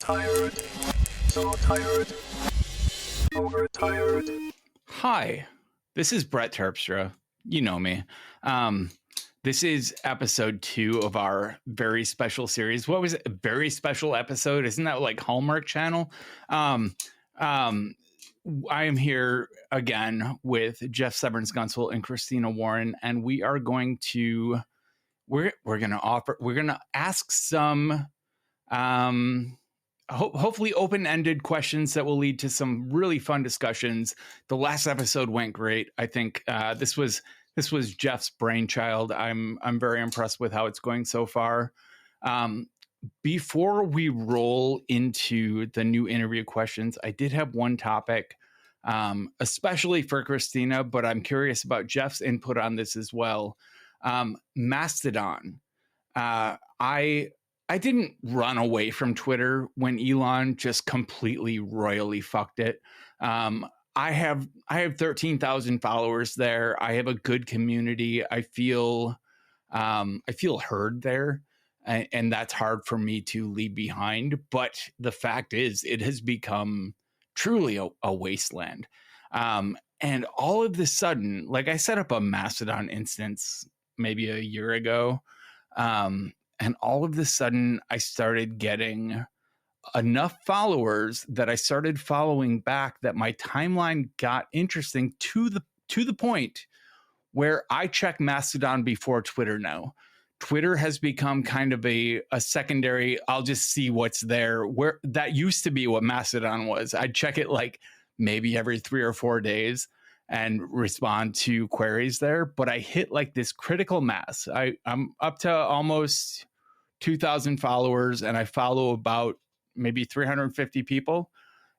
tired, so tired, overtired. Hi, this is Brett Terpstra. You know me. This is episode 2 of our very special series. What was it? A very special episode? Isn't that like Hallmark Channel? I am here again with Jeff Severance Gunsel and Christina Warren, and we are going to ask some hopefully open-ended questions that will lead to some really fun discussions. The last episode went great. I think this was Jeff's brainchild. I'm very impressed with how it's going so far. Before we roll into the new interview questions, I did have one topic, especially for Christina, but I'm curious about Jeff's input on this as well. Mastodon. I didn't run away from Twitter when Elon just completely royally fucked it. I have 13,000 followers there. I have a good community. I feel heard there, and that's hard for me to leave behind. But the fact is, it has become truly a wasteland. And all of a sudden, like I set up a Mastodon instance maybe a year ago. And all of a sudden, I started getting enough followers that I started following back that my timeline got interesting to the point where I check Mastodon before Twitter now. Twitter has become kind of a secondary, I'll just see what's there, where that used to be what Mastodon was. I'd check it like maybe every 3 or 4 days and respond to queries there. But I hit like this critical mass. I'm up to almost 2,000 followers, and I follow about maybe 350 people.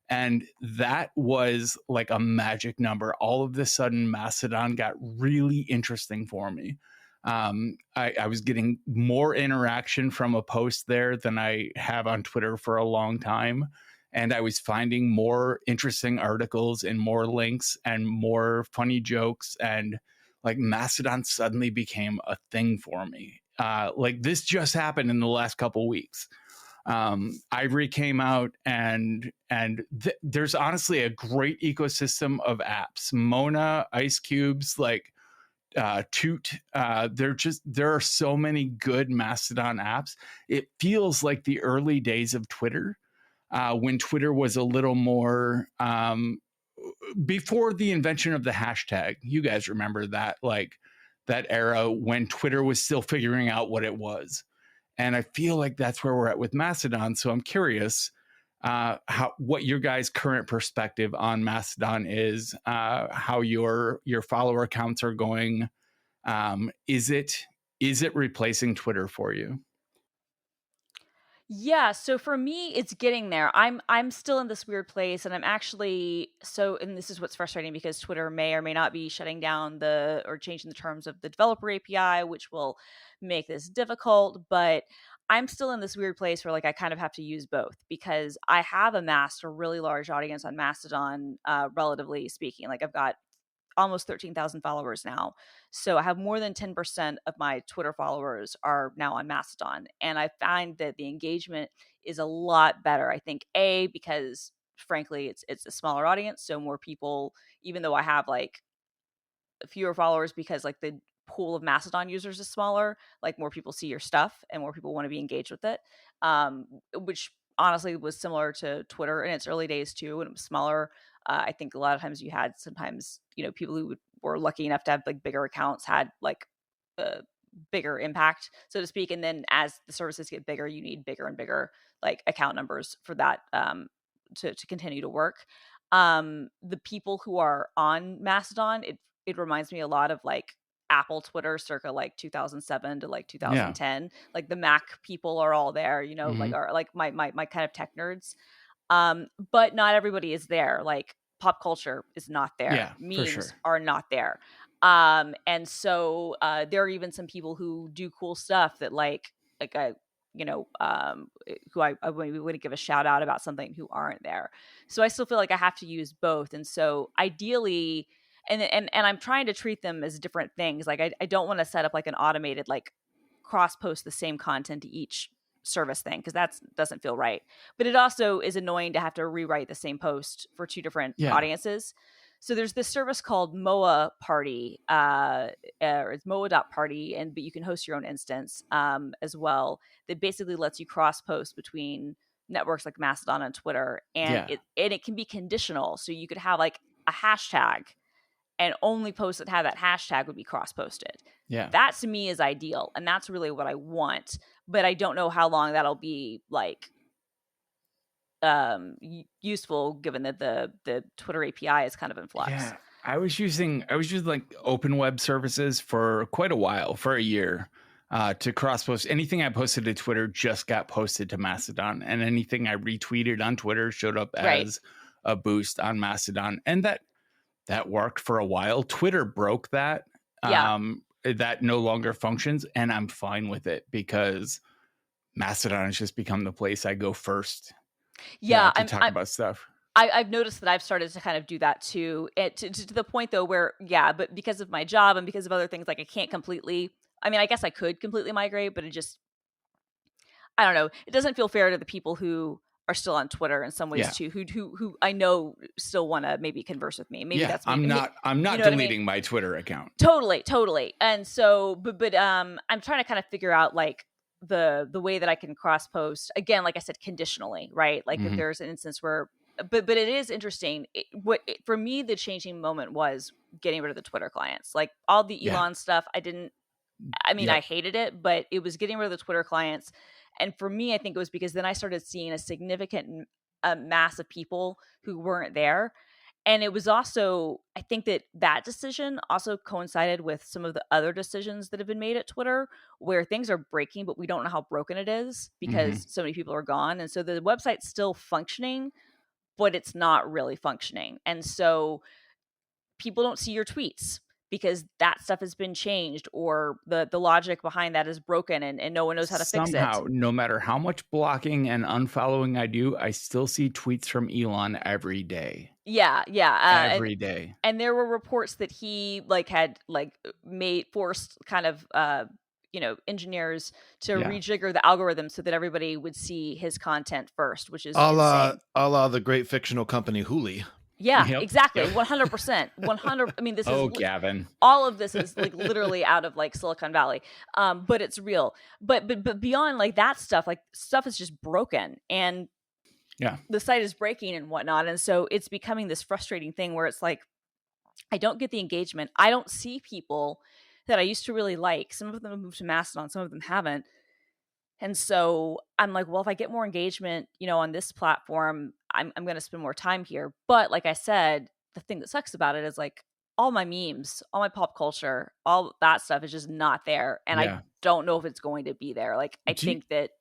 And that was like a magic number. All of a sudden, Mastodon got really interesting for me. I was getting more interaction from a post there than I have on Twitter for a long time. And I was finding more interesting articles and more links and more funny jokes. And like Mastodon suddenly became a thing for me. Like this just happened in the last couple weeks. Ivory came out and there's honestly a great ecosystem of apps. Mona, Ice Cubes, like Toot. There are so many good Mastodon apps. It feels like the early days of Twitter, when Twitter was a little more before the invention of the hashtag. You guys remember that, like that era when Twitter was still figuring out what it was. And I feel like that's where we're at with Mastodon. So I'm curious what your guys' current perspective on Mastodon is, how your follower counts are going. Is it replacing Twitter for you? Yeah, so for me, it's getting there. I'm still in this weird place, and I'm actually and this is what's frustrating because Twitter may or may not be shutting down or changing the terms of the developer API, which will make this difficult. But I'm still in this weird place where like I kind of have to use both because I have amassed a really large audience on Mastodon, relatively speaking. Like I've got almost 13,000 followers now. So I have more than 10% of my Twitter followers are now on Mastodon. And I find that the engagement is a lot better. I think because frankly, it's a smaller audience. So more people, even though I have like fewer followers because like the pool of Mastodon users is smaller, like more people see your stuff and more people want to be engaged with it. Which honestly was similar to Twitter in its early days too, when it was smaller. I think a lot of times you had people who were lucky enough to have like bigger accounts had like a bigger impact, so to speak. And then as the services get bigger, you need bigger and bigger like account numbers for that to continue to work. The people who are on Mastodon, it reminds me a lot of like Apple Twitter circa like 2007 to like 2010. Yeah. Like the Mac people are all there, like are like my kind of tech nerds. But not everybody is there. Like pop culture is not there. Yeah, memes are not there. And so there are even some people who do cool stuff that who I wouldn't give a shout out about something who aren't there. So I still feel like I have to use both. And so ideally, and I'm trying to treat them as different things. Like I don't want to set up like an automated, like cross post the same content to each service thing, because that doesn't feel right. But it also is annoying to have to rewrite the same post for 2 different audiences. So there's this service called MOA Party, or it's moa.party, but you can host your own instance as well, that basically lets you cross post between networks like Mastodon and Twitter, and it can be conditional. So you could have like a hashtag, and only posts that have that hashtag would be cross posted. Yeah. That to me is ideal, and that's really what I want. But I don't know how long that'll be like useful, given that the Twitter API is kind of in flux. Yeah. I was using like open web services for quite a while, for a year, to cross post. Anything I posted to Twitter just got posted to Mastodon, and anything I retweeted on Twitter showed up as a boost on Mastodon. And that worked for a while. Twitter broke that. That no longer functions, and I'm fine with it, because Mastodon has just become the place I go first. To talk about stuff. I've noticed that I've started to kind of do that too, to the point though where, but because of my job and because of other things, like I can't completely, I mean, I guess I could completely migrate, but it just, I don't know. It doesn't feel fair to the people who are still on Twitter in some ways too, who I know still want to maybe converse with me. Maybe that's me. I'm not deleting my Twitter account. Totally. And so, but I'm trying to kind of figure out like the way that I can cross post again, like I said, conditionally, right? Like if there's an instance where, but it is interesting. For me, the changing moment was getting rid of the Twitter clients, like all the Elon stuff. I hated it, but it was getting rid of the Twitter clients. And for me, I think it was because then I started seeing a significant mass of people who weren't there. And it was also, I think that decision also coincided with some of the other decisions that have been made at Twitter, where things are breaking, but we don't know how broken it is because so many people are gone. And so the website's still functioning, but it's not really functioning. And so people don't see your tweets because that stuff has been changed, or the logic behind that is broken, and no one knows how to fix it. Somehow, no matter how much blocking and unfollowing I do, I still see tweets from Elon every day. Every day. And there were reports that he had forced kind of engineers to rejigger the algorithm so that everybody would see his content first, which is insane. A la the great fictional company Hooli. Yeah, exactly. 100%. 100. I mean, this is Gavin. All of this is like literally out of like Silicon Valley. But it's real. But beyond like that stuff, like stuff is just broken, and the site is breaking and whatnot. And so it's becoming this frustrating thing where it's like, I don't get the engagement. I don't see people that I used to really like. Some of them have moved to Mastodon, some of them haven't. And so I'm like, well, if I get more engagement, on this platform, I'm going to spend more time here. But like I said, the thing that sucks about it is like all my memes, all my pop culture, all that stuff is just not there. And I don't know if it's going to be there. Like, I think that,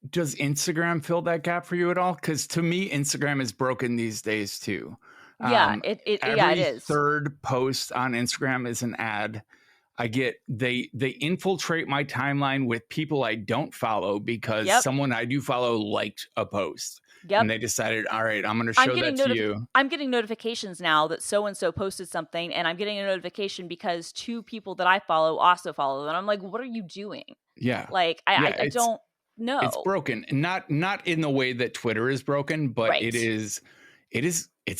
Does Instagram fill that gap for you at all? Because to me, Instagram is broken these days too. It is. Every third post on Instagram is an ad. They infiltrate my timeline with people I don't follow because someone I do follow liked a post. And they decided, all right, I'm going to show that to you. I'm getting notifications now that so-and-so posted something, and I'm getting a notification because 2 people that I follow also follow them. And I'm like, what are you doing? Yeah. Like, I don't know. It's broken. Not in the way that Twitter is broken, but it's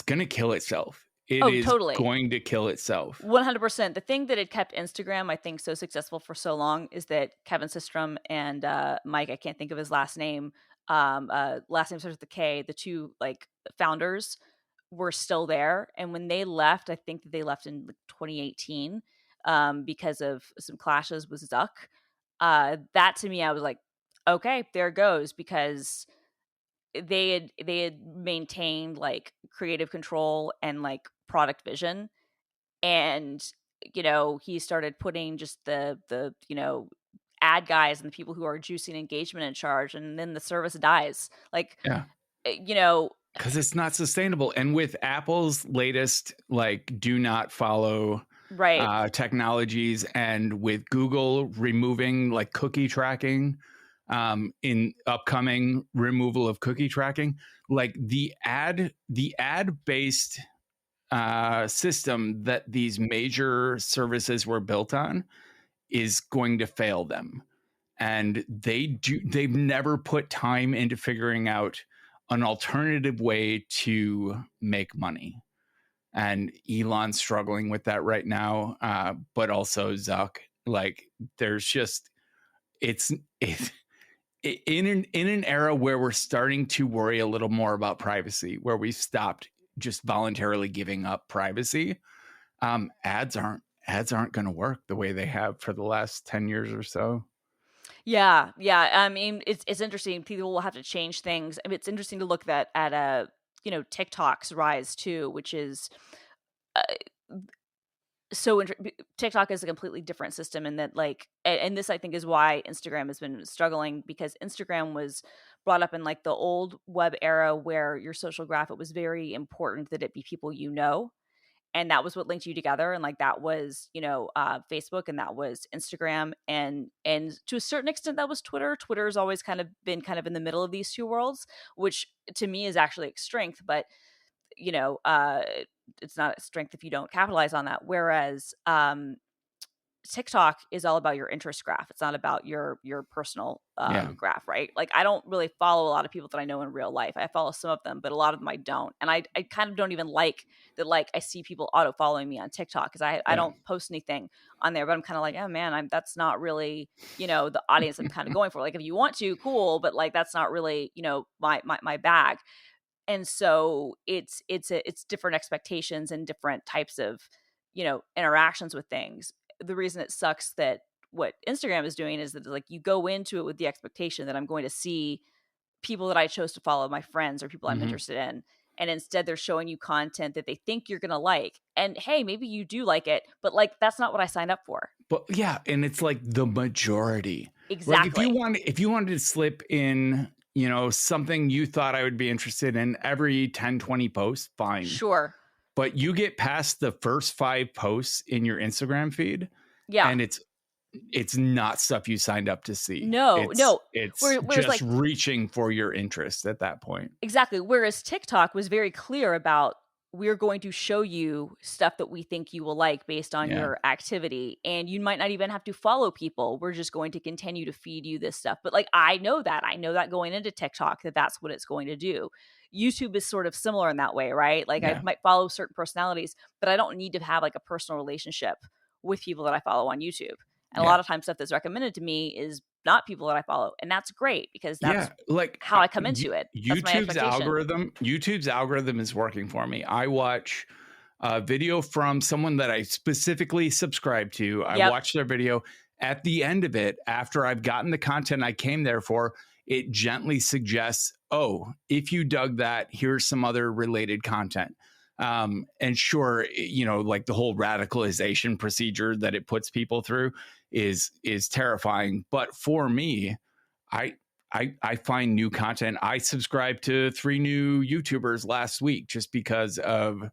going to kill itself. It is going to kill itself. 100%. The thing that had kept Instagram, I think, so successful for so long is that Kevin Systrom and Mike, I can't think of his last name. Last name starts with a K. The 2 founders were still there, and when they left, I think that they left in 2018 because of some clashes with Zuck. That to me, I was like, okay, there it goes, because they had maintained like creative control and like product vision, and he started putting just the ad guys and the people who are juicing engagement in charge, and then the service dies. Like, because it's not sustainable. And with Apple's latest do not follow technologies, and with Google removing cookie tracking, in upcoming removal of cookie tracking, the ad based system that these major services were built on is going to fail them. and they've never put time into figuring out an alternative way to make money. And Elon's struggling with that right now, but also Zuck. Like, there's just it's in an era where we're starting to worry a little more about privacy, where we've stopped just voluntarily giving up privacy. Ads aren't going to work the way they have for the last 10 years or so. Yeah, yeah. I mean, it's interesting. People will have to change things. I mean, it's interesting to look at TikTok's rise too, which is uh, TikTok is a completely different system, and that and this I think is why Instagram has been struggling, because Instagram was brought up in like the old web era where your social graph, it was very important that it be people you know, and that was what linked you together, and like that was Facebook, and that was Instagram, and to a certain extent that was Twitter's always kind of been kind of in the middle of these two worlds, which to me is actually a strength, but you know uh it's not a strength if you don't capitalize on that, whereas TikTok is all about your interest graph. It's not about your personal graph, right? Like, I don't really follow a lot of people that I know in real life. I follow some of them, but a lot of them I don't. And I kind of don't even like that. Like, I see people auto following me on TikTok because I don't post anything on there, but I'm kind of like, oh man, that's not really the audience I'm kind of going for. Like, if you want to, cool, but like that's not really my bag. And so it's different expectations and different types of interactions with things. The reason it sucks that what Instagram is doing is that, like, you go into it with the expectation that I'm going to see people that I chose to follow, my friends or people I'm interested in, and instead they're showing you content that they think you're gonna like, and hey, maybe you do like it, but like that's not what I signed up for. But yeah, and it's like the majority. Exactly. Like, if you wanted to slip in something you thought I would be interested in every 10-20 posts, fine. Sure. But you get past the first 5 posts in your Instagram feed, and it's not stuff you signed up to see. No. It's Whereas, just reaching for your interest at that point. Exactly. Whereas TikTok was very clear about, we're going to show you stuff that we think you will like based on your activity. And you might not even have to follow people. We're just going to continue to feed you this stuff. But like, I know that going into TikTok, that's what it's going to do. YouTube is sort of similar in that way, right? Like, I might follow certain personalities, but I don't need to have like a personal relationship with people that I follow on YouTube. And a lot of times stuff that's recommended to me is not people that I follow. And that's great, because that's like how I come into it. That's YouTube's algorithm is working for me. I watch a video from someone that I specifically subscribe to. I watch their video. At the end of it, after I've gotten the content I came there for, it gently suggests, oh, if you dug that, here's some other related content. And sure, like the whole radicalization procedure that it puts people through is terrifying. But for me, I find new content. I subscribed to 3 new YouTubers last week just because of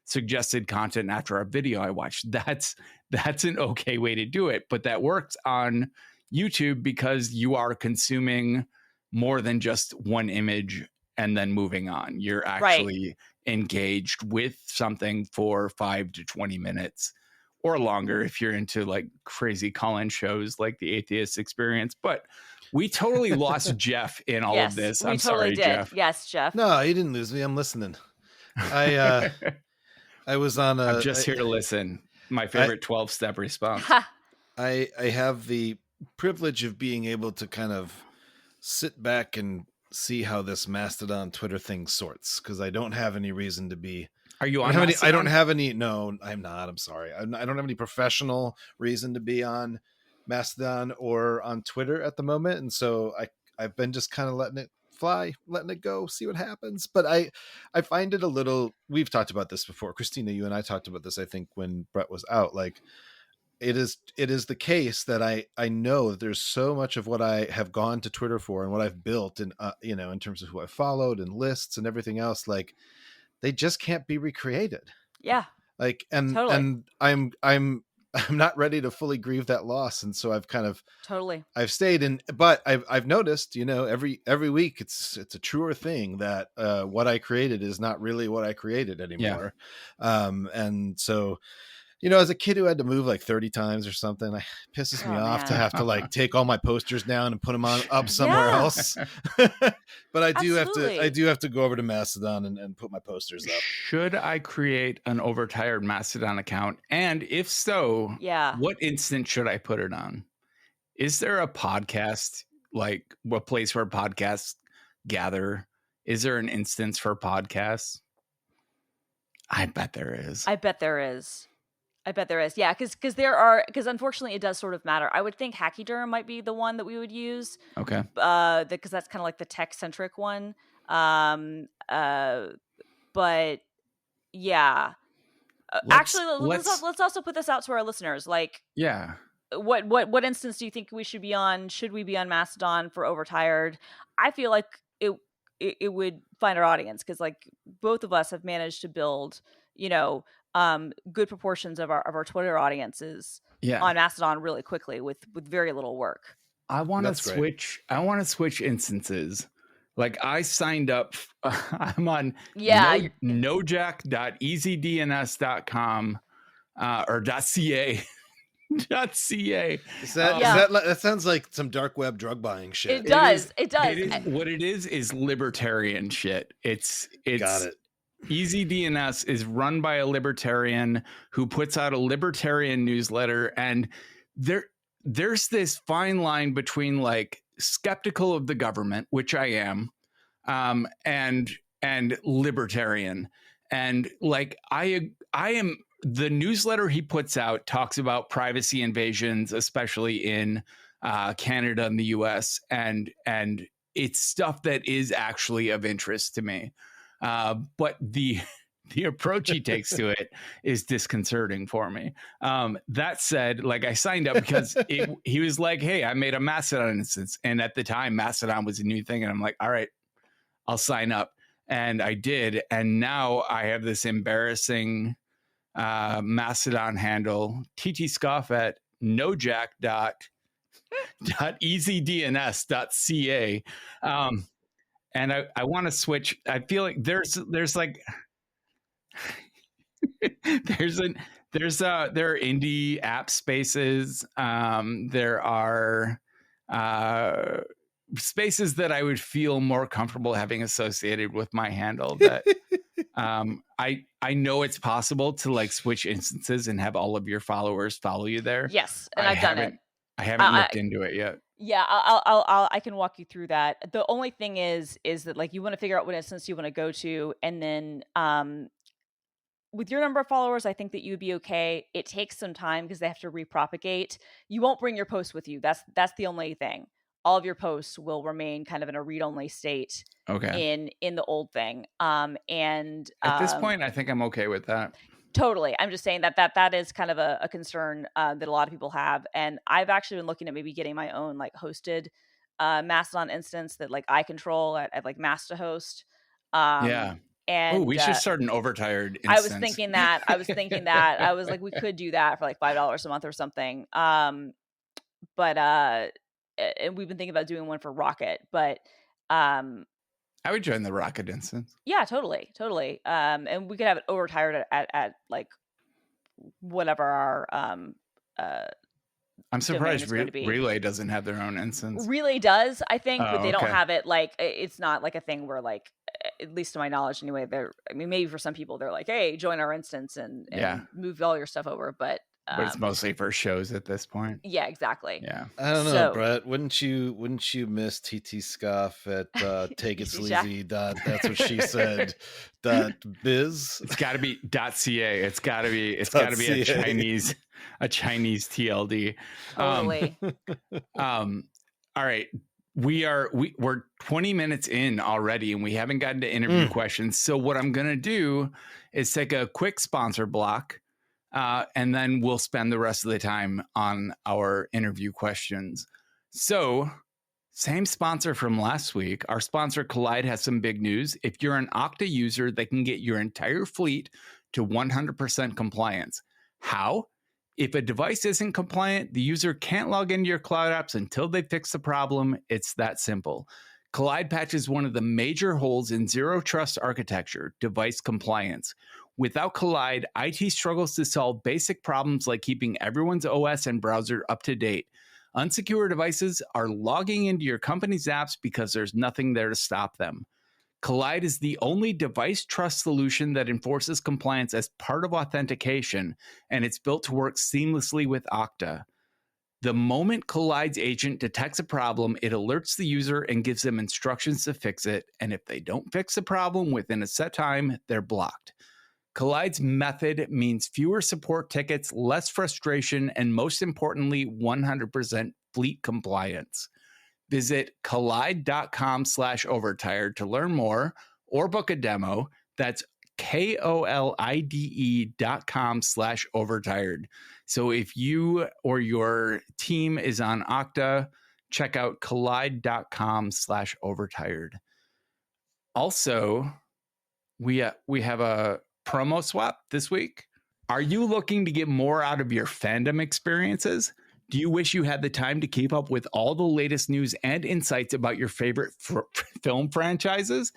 suggested content after a video I watched. That's an okay way to do it, but that works on YouTube because you are consuming more than just one image and then moving on. You're actually engaged with something for 5 to 20 minutes or longer if you're into like crazy call-in shows like the Atheist Experience. But we totally lost Jeff in all of this. I'm sorry, Jeff. Yes, Jeff. No, you didn't lose me. I'm listening. I was on I'm just here to listen. My favorite 12-step response. I have the privilege of being able to kind of sit back and see how this Mastodon Twitter thing sorts, because I don't have any reason to be. Are you on? I don't have any. No, I'm not. I'm sorry. I don't have any professional reason to be on Mastodon or on Twitter at the moment, and so I've been just kind of letting it fly, letting it go, see what happens. But I find it a little. We've talked about this before, Christina. You and I talked about this, I think, when Brett was out. Like, it is the case that I know that there's so much of what I have gone to Twitter for and what I've built, and in terms of who I followed and lists and everything else, like, they just can't be recreated. Yeah. Like, and totally. And I'm not ready to fully grieve that loss, and so I've kind of I've stayed in, but I've noticed, every week it's a truer thing that what I created is not really what I created anymore. And so You know, as a kid who had to move like 30 times or something, it pisses me Oh, off to man. have to like take all my posters down and put them up somewhere Yeah. else. But I do Absolutely. have to go over to Mastodon and put my posters up. Should I create an Overtired Mastodon account? And if so, Yeah. what instance should I put it on? Is there a podcast, like a place where podcasts gather? Is there an instance for podcasts? I bet there is. I bet there is. Yeah, because unfortunately it does sort of matter. I would think Hachyderm might be the one that we would use. Okay. Because that's kind of like the tech centric one. But yeah. Actually, let's also put this out to our listeners. Like, yeah. What instance do you think we should be on? Should we be on Mastodon for Overtired? I feel like it would find our audience, because like both of us have managed to build, good proportions of our Twitter audiences on Mastodon really quickly with very little work. I want to switch. I want to switch instances. Like I signed up. I'm on nojack.easydns.com or .ca. .ca. That sounds like some dark web drug buying shit. It does. What it is libertarian shit. It's got it. Easy DNS is run by a libertarian who puts out a libertarian newsletter, and there's this fine line between like skeptical of the government, which I am, and libertarian, and like I am. The newsletter he puts out talks about privacy invasions, especially in Canada and the US, and it's stuff that is actually of interest to me. But the approach he takes to it is disconcerting for me. That said, like I signed up because he was like, hey, I made a Mastodon instance. And at the time, Mastodon was a new thing. And I'm like, all right, I'll sign up. And I did. And now I have this embarrassing Mastodon handle, ttscoff at nojack.easydns.ca. And I want to switch. I feel like there's like there are indie app spaces. There are spaces that I would feel more comfortable having associated with my handle. That I know it's possible to like switch instances and have all of your followers follow you there. Yes, and I've done it. I haven't looked into it yet. Yeah, I can walk you through that. The only thing is that like you want to figure out what instance you want to go to, and then with your number of followers, I think that you'd be okay. It takes some time because they have to repropagate. You won't bring your posts with you. That's the only thing. All of your posts will remain kind of in a read-only state. Okay. In the old thing. And at this point, I think I'm okay with that. Totally. I'm just saying that is kind of a concern that a lot of people have. And I've actually been looking at maybe getting my own like hosted Mastodon instance that like I control at like Mastahost. Yeah. And we should start an Overtired instance. I was thinking that. I was like, we could do that for like $5 a month or something. And we've been thinking about doing one for Rocket, but I would join the Rocket instance. Yeah, totally. And we could have it Overtired at like whatever our I'm surprised Relay doesn't have their own instance. Relay does, I think, but they don't have it. Like, it's not like a thing where, like, at least to my knowledge, anyway. Maybe for some people, they're like, "Hey, join our instance and move all your stuff over." But it's mostly for shows at this point. Yeah, exactly. Yeah, I don't know, Brett. Wouldn't you miss TT Scoff at take it sleazy that's what she said .biz? It's got to be .ca. It's got to be a Chinese TLD. Totally. All right. We're 20 minutes in already and we haven't gotten to interview questions. So what I'm going to do is take a quick sponsor block and then we'll spend the rest of the time on our interview questions. So same sponsor from last week. Our sponsor Collide has some big news. If you're an Okta user, they can get your entire fleet to 100% compliance. How? If a device isn't compliant, the user can't log into your cloud apps until they fix the problem. It's that simple. Collide patches one of the major holes in zero trust architecture, device compliance. Without Collide, IT struggles to solve basic problems like keeping everyone's OS and browser up to date. Unsecure devices are logging into your company's apps because there's nothing there to stop them. Collide is the only device trust solution that enforces compliance as part of authentication, and it's built to work seamlessly with Okta. The moment Collide's agent detects a problem, it alerts the user and gives them instructions to fix it, and if they don't fix the problem within a set time, they're blocked. Collide's method means fewer support tickets, less frustration, and most importantly, 100% fleet compliance. Visit collide.com/overtired to learn more or book a demo. That's KOLIDE.com/overtired. So if you or your team is on Okta, check out collide.com/overtired. Also, we have a promo swap this week. Are you looking to get more out of your fandom experiences? Do you wish you had the time to keep up with all the latest news and insights about your favorite film franchises?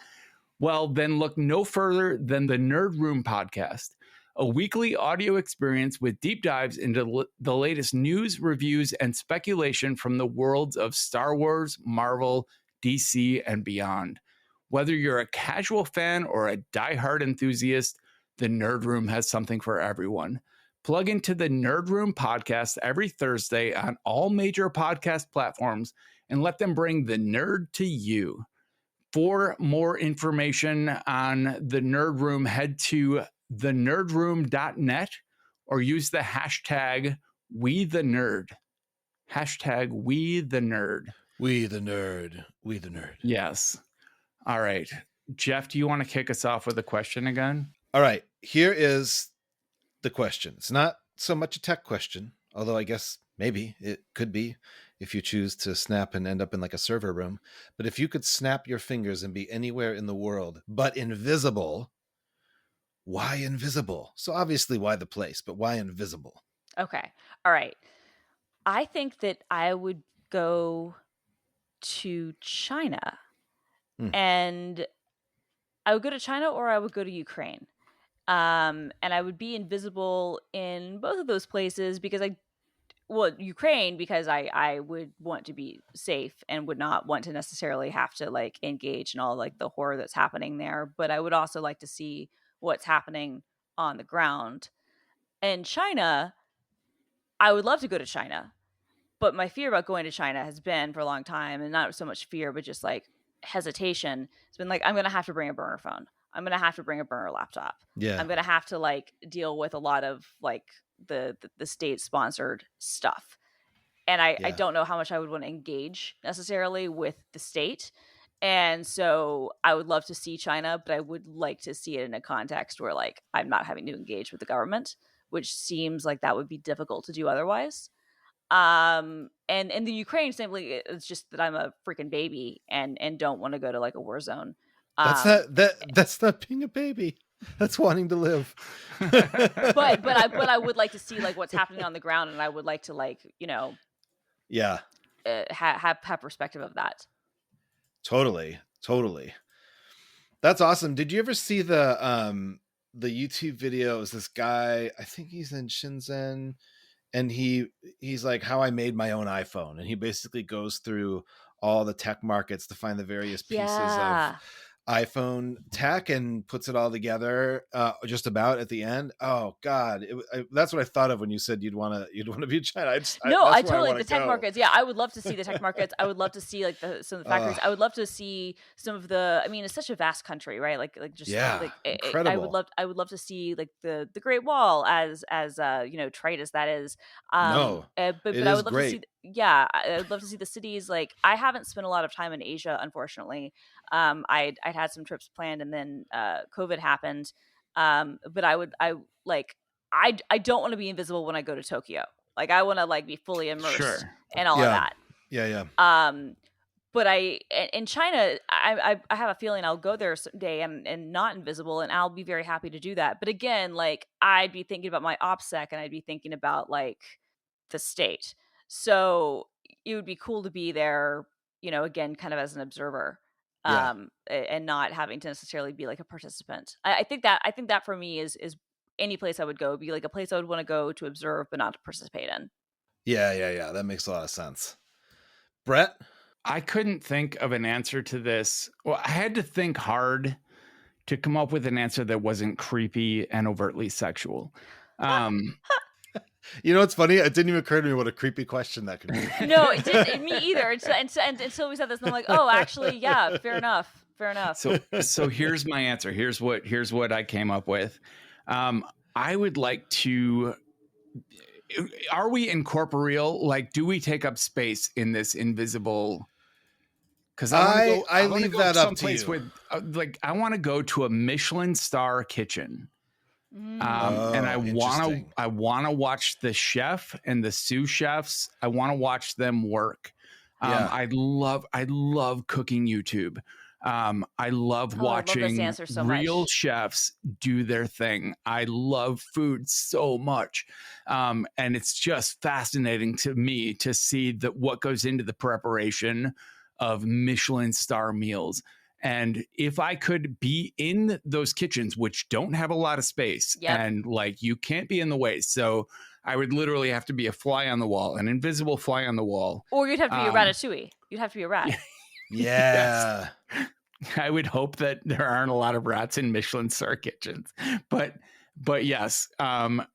Well, then look no further than the Nerd Room podcast, a weekly audio experience with deep dives into the latest news, reviews, and speculation from the worlds of Star Wars, Marvel, DC, and beyond. Whether you're a casual fan or a diehard enthusiast, the Nerd Room has something for everyone. Plug into the Nerd Room podcast every Thursday on all major podcast platforms and let them bring the nerd to you. For more information on the Nerd Room, head to thenerdroom.net or use the hashtag #WeTheNerd. Hashtag #WeTheNerd. We the nerd. We the nerd. Yes. All right. Jeff, do you want to kick us off with a question again? All right. Here is the question. It's not so much a tech question, although I guess maybe it could be if you choose to snap and end up in like a server room. But if you could snap your fingers and be anywhere in the world but invisible, why invisible? So obviously why the place, but why invisible? Okay. All right. I think that I would go to China. And I would go to China or I would go to Ukraine. And I would be invisible in both of those places because Ukraine, because I would want to be safe and would not want to necessarily have to like engage in all like the horror that's happening there. But I would also like to see what's happening on the ground. And China, I would love to go to China, but my fear about going to China has been for a long time, and not so much fear, but just like hesitation. It's been like, I'm going to have to bring a burner phone. I'm going to have to bring a burner laptop. Yeah. I'm going to have to like deal with a lot of like the state sponsored stuff. And I don't know how much I would want to engage necessarily with the state. And so I would love to see China, but I would like to see it in a context where like I'm not having to engage with the government, which seems like that would be difficult to do otherwise. And in the Ukraine, simply it's just that I'm a freaking baby and don't want to go to like a war zone. That's not being a baby. That's wanting to live. but I would like to see like what's happening on the ground, and I would like to like, you know, have perspective of that. Totally. That's awesome. Did you ever see the YouTube video? Is this guy, I think he's in Shenzhen, and he's like, how I made my own iPhone, and he basically goes through all the tech markets to find the various pieces of iPhone tech and puts it all together just about at the end. Oh God, that's what I thought of when you said you'd want to be in China. I totally the tech markets. Yeah, I would love to see the tech markets. I would love to see like some of the factories. I would love to see some of the. I mean, it's such a vast country, right? Like just incredible. I would love to see like the Great Wall as trite as that is. But I would love to see. Yeah, I would love to see the cities. Like I haven't spent a lot of time in Asia, unfortunately. I'd had some trips planned, and then COVID happened. But I don't want to be invisible when I go to Tokyo. Like I want to like be fully immersed and all of that. Yeah. But in China, I have a feeling I'll go there someday and not invisible, and I'll be very happy to do that. But again, like I'd be thinking about my OPSEC, and I'd be thinking about like the state. So it would be cool to be there, again, kind of as an observer. Yeah. And not having to necessarily be like a participant. I think that for me is any place I would go, be like a place I would want to go to observe but not to participate in. Yeah. That makes a lot of sense. Brett? I couldn't think of an answer to this. Well, I had to think hard to come up with an answer that wasn't creepy and overtly sexual. You know what's funny? It didn't even occur to me what a creepy question that could be. No, it didn't. Me either. Until we said this, and I'm like, oh, actually, yeah, fair enough. So here's my answer. Here's what I came up with. I would like to. Are we incorporeal? Like, do we take up space in this invisible? Because I leave that up to you. With, I want to go to a Michelin star kitchen. And I want to watch the chef and the sous chefs. I want to watch them work. I love cooking YouTube. I love watching real chefs do their thing. I love food so much. And it's just fascinating to me to see what goes into the preparation of Michelin star meals. And if I could be in those kitchens, which don't have a lot of space, and like you can't be in the way. So I would literally have to be a fly on the wall, an invisible fly on the wall. Or you'd have to be a ratatouille. You'd have to be a rat. Yeah. Yes. I would hope that there aren't a lot of rats in Michelin star kitchens. But yes, I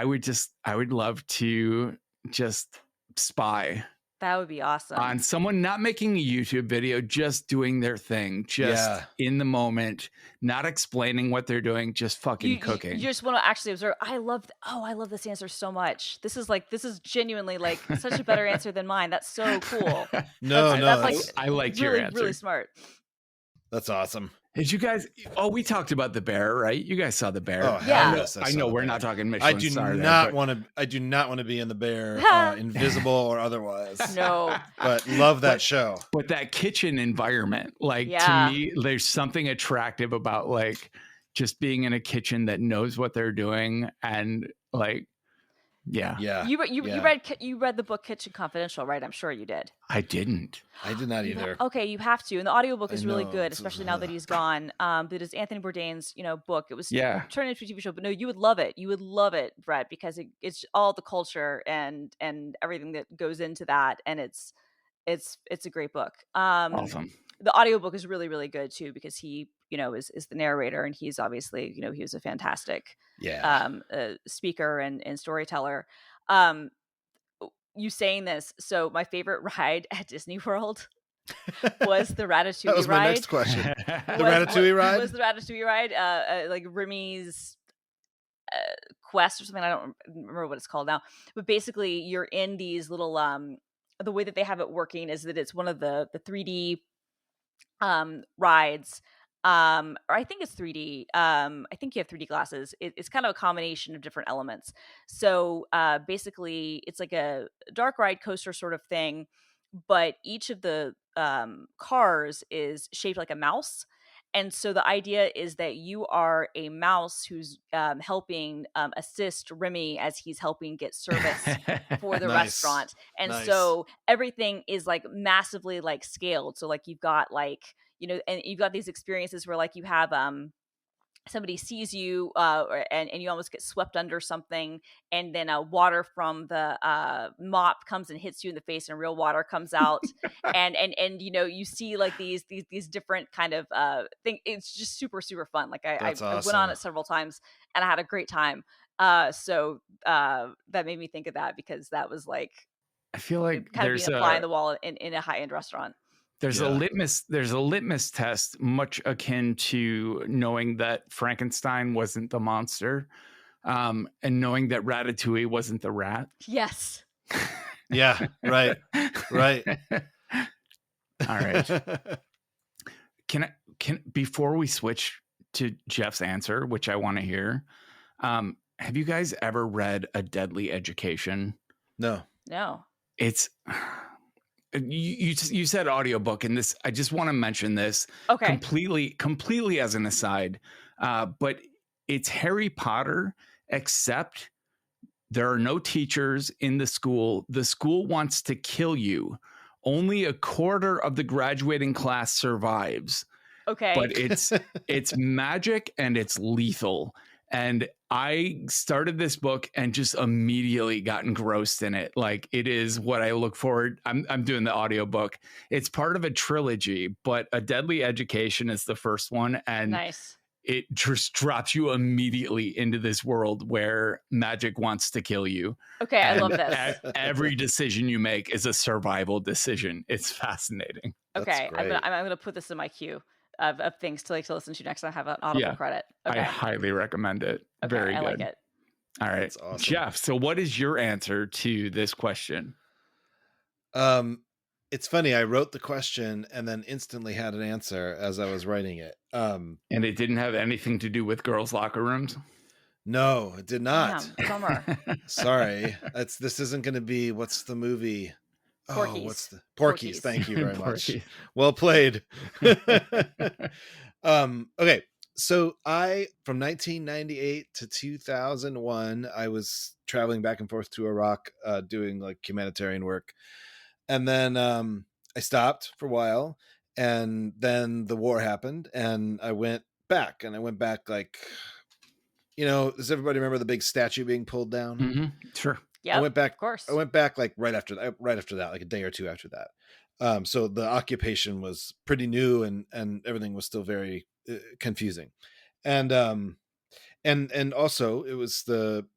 would love to just spy. That would be awesome. On someone not making a YouTube video, just doing their thing, just in the moment, not explaining what they're doing, just fucking cooking. You just want to actually observe. I love this answer so much. This is genuinely like such a better answer than mine. That's so cool. That's like I like your answer. Really smart. That's awesome. Did you guys? Oh, we talked about the bear, right? You guys saw the bear. Oh, yeah. Yes, I know we're not talking Michelin. I do not want to be in the bear, invisible or otherwise. No, but love that show. But that kitchen environment, to me, there's something attractive about like just being in a kitchen that knows what they're doing and like. Yeah. You read the book Kitchen Confidential, right? I'm sure you did. I didn't. I did not either. Okay, you have to. And the audiobook is really good, especially now that he's gone. That is Anthony Bourdain's, book. It was turned into a TV show, but no, you would love it. You would love it, Brett, because it's all the culture and everything that goes into that, and it's a great book. Awesome. The audiobook is really, really good too, because he, is the narrator, and he's obviously, he was a fantastic speaker and storyteller. You saying this, so my favorite ride at Disney World was the Ratatouille ride. That was my next question. The Ratatouille ride? Was the Ratatouille ride, like Remy's quest or something. I don't remember what it's called now. But basically, you're in these little, the way that they have it working is that it's one of the 3D rides. Or I think it's 3D. I think you have 3D glasses. It's kind of a combination of different elements. So basically, it's like a dark ride coaster sort of thing, but each of the cars is shaped like a mouse. And so the idea is that you are a mouse who's helping assist Remy as he's helping get service for the restaurant. And so everything is like massively like scaled. So like you've got like, and you've got these experiences where like you have somebody sees you and you almost get swept under something, and then water from the mop comes and hits you in the face, and real water comes out. and you see like these different kind of thing. It's just super, super fun. Like I went on it several times and I had a great time. So that made me think of that, because that was like, I feel like kind of being a fly on the wall in a high-end restaurant. There's a litmus test, much akin to knowing that Frankenstein wasn't the monster, and knowing that Ratatouille wasn't the rat. Yes. Yeah. Right. All right. Can before we switch to Jeff's answer, which I want to hear, have you guys ever read A Deadly Education? No. It's. You said audiobook, and this, I just want to mention this completely as an aside, but it's Harry Potter, except there are no teachers in the school. The school wants to kill you only a quarter of the graduating class survives. Okay. But it's magic and it's lethal. And I started this book and just immediately got engrossed in it. Like, it is what I look forward. I'm doing the audiobook. It's part of a trilogy, but A Deadly Education is the first one. And Nice. it just drops you immediately into this world where magic wants to kill you. Okay, I And love this. Every decision you make is a survival decision. It's fascinating. Okay, I'm great. gonna put this in my queue of things to listen to next time I have an Audible Yeah. credit. I Okay, highly recommend it. okay, Very I good. like it. All right. That's awesome. Jeff, so what is your answer to this question? It's funny. I wrote the question and then instantly had an answer as I was writing it. And it didn't have anything to do with girls' locker rooms? No, it did not. Damn, bummer. Sorry. This isn't going to be, what's the movie? Porky's. Oh, what's the Porky's? Porky's. Thank you very much. Porky. Well played. Okay. So from 1998 to 2001, I was traveling back and forth to Iraq, doing like humanitarian work. And then I stopped for a while, and then the war happened, and I went back like, does everybody remember the big statue being pulled down? Mm-hmm. Sure. Yeah, I went back. Of course. I went back like right after that, like a day or two after that. So the occupation was pretty new, and everything was still very confusing, and also it was the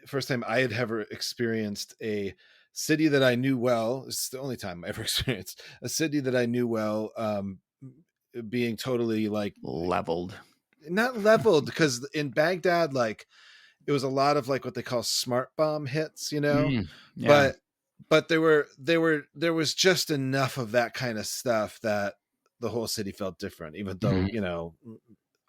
first time I had ever experienced a city that I knew well. It's the only time I ever experienced a city that I knew well being totally like Leveled. not leveled, because in Baghdad, like, it was a lot of like what they call smart bomb hits, Mm, yeah. but there was just enough of that kind of stuff that the whole city felt different, even though, Mhm.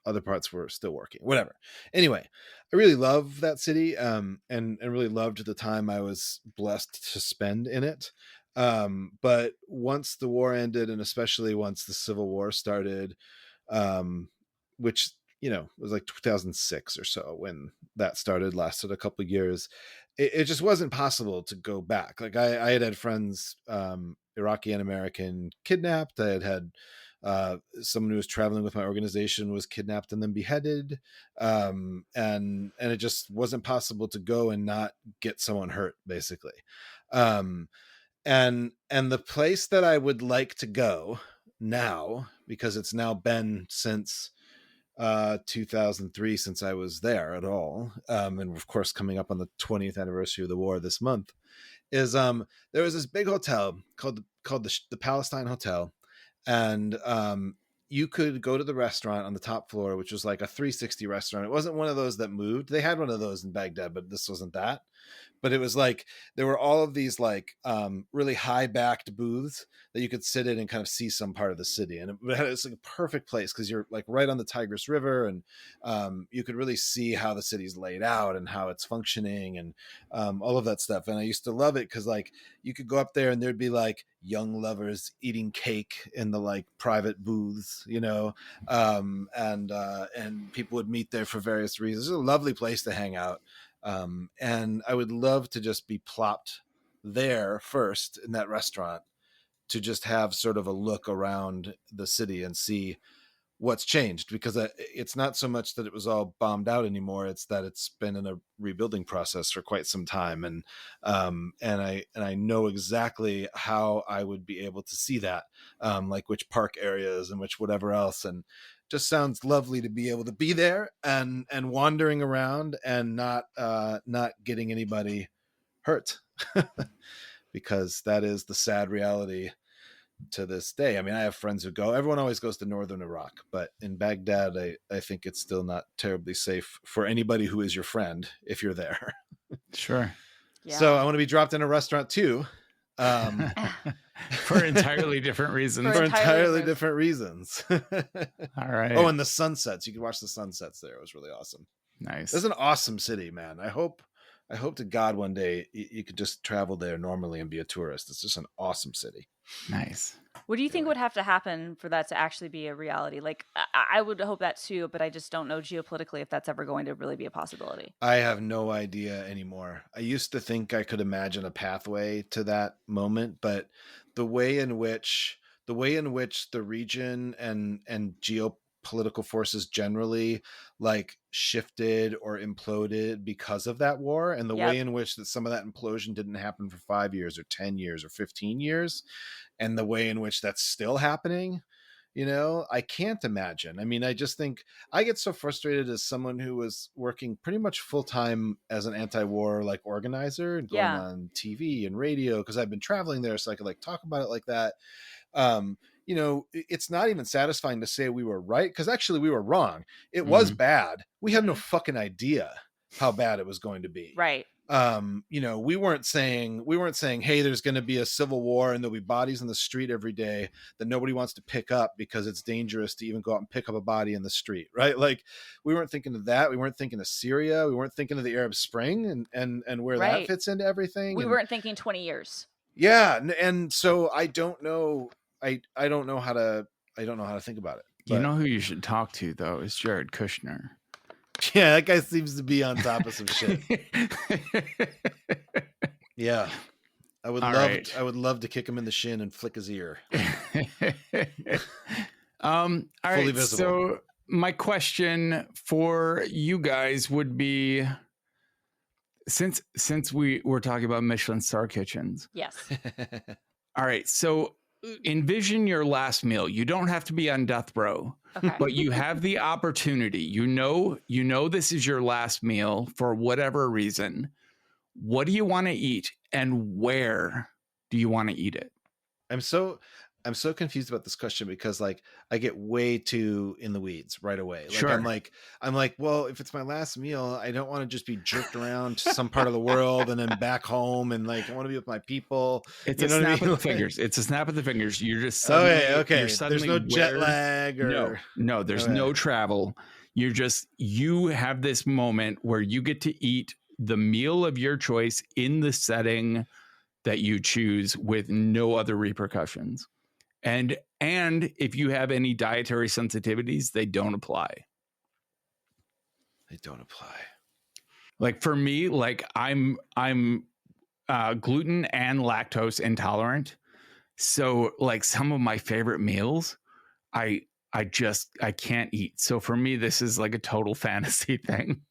Other parts were still working, whatever. Anyway, I really love that city, and really loved the time I was blessed to spend in it. But once the war ended, and especially once the Civil War started, which, was like 2006 or so when that started, lasted a couple of years, it just wasn't possible to go back. Like, I had friends, Iraqi and American, kidnapped. I had someone who was traveling with my organization was kidnapped and then beheaded, and it just wasn't possible to go and not get someone hurt, basically. And the place that I would like to go now, because it's now been since 2003 since I was there at all, and of course coming up on the 20th anniversary of the war this month, is there was this big hotel called the Palestine Hotel, and you could go to the restaurant on the top floor, which was like a 360 restaurant. It wasn't one of those that moved. They had one of those in Baghdad, but this wasn't that. But it was like, there were all of these like really high backed booths that you could sit in and kind of see some part of the city. And it's like a perfect place because you're like right on the Tigris River, and you could really see how the city's laid out and how it's functioning, and all of that stuff. And I used to love it because like you could go up there and there'd be like young lovers eating cake in the like private booths, and people would meet there for various reasons. It was a lovely place to hang out. And I would love to just be plopped there first in that restaurant to just have sort of a look around the city and see what's changed, because it's not so much that it was all bombed out anymore. It's that it's been in a rebuilding process for quite some time. And I know exactly how I would be able to see that, like which park areas and which whatever else. And just sounds lovely to be able to be there and wandering around and not getting anybody hurt, because that is the sad reality to this day. I mean, I have friends who go. Everyone always goes to northern Iraq, but in Baghdad, I think it's still not terribly safe for anybody who is your friend if you're there. Sure. Yeah. So I want to be dropped in a restaurant too. For entirely different reasons. For entirely entirely different- different reasons. All right. Oh, and the sunsets. You could watch the sunsets there. It was really awesome. Nice. It's an awesome city, man. I hope I hope to God one day you could just travel there normally and be a tourist. It's just an awesome city. Nice. What do you think Anyway. would have to happen for that to actually be a reality? Like, I would hope that too, but I just don't know geopolitically if that's ever going to really be a possibility. I have no idea anymore. I used to think I could imagine a pathway to that moment, but the way in which the region and geopolitical forces generally like shifted or imploded because of that war, and the way Yep. in which that some of that implosion didn't happen for 5 years or 10 years or 15 years, and the way in which that's still happening, I can't imagine. I mean, I just think I get so frustrated as someone who was working pretty much full time as an anti-war like organizer and going Yeah. on TV and radio because I've been traveling there, so I could like talk about it like that. It's not even satisfying to say we were right because actually we were wrong. It was bad. We had no fucking idea how bad it was going to be. Right. We weren't saying, hey, there's going to be a civil war and there'll be bodies in the street every day that nobody wants to pick up because it's dangerous to even go out and pick up a body in the street, right? Like, we weren't thinking of that. We weren't thinking of Syria. We weren't thinking of the Arab Spring and where that fits into everything. We weren't thinking 20 years. Yeah, and so I don't know. I don't know how to think about it. But, you know who you should talk to though is Jared Kushner. Yeah, that guy seems to be on top of some shit. Yeah. I would love to kick him in the shin and flick his ear. All right. Fully visible. So my question for you guys would be, since we were talking about Michelin star kitchens. Yes. All right. So envision your last meal. You don't have to be on death row. Okay. But you have the opportunity. You know this is your last meal for whatever reason. What do you want to eat and where do you want to eat it? I'm so confused about this question because like I get way too in the weeds right away. Like Sure. I'm like, well, if it's my last meal, I don't want to just be jerked around to some part of the world and then back home, and like I want to be with my people. It's a snap of the fingers. It's a snap of the fingers. You're just suddenly, okay. You're suddenly There's no jet lag or no. There's no travel. You have this moment where you get to eat the meal of your choice in the setting that you choose with no other repercussions. And if you have any dietary sensitivities, they don't apply. They don't apply. Like for me, like I'm gluten and lactose intolerant. So like some of my favorite meals, I can't eat. So for me, this is like a total fantasy thing.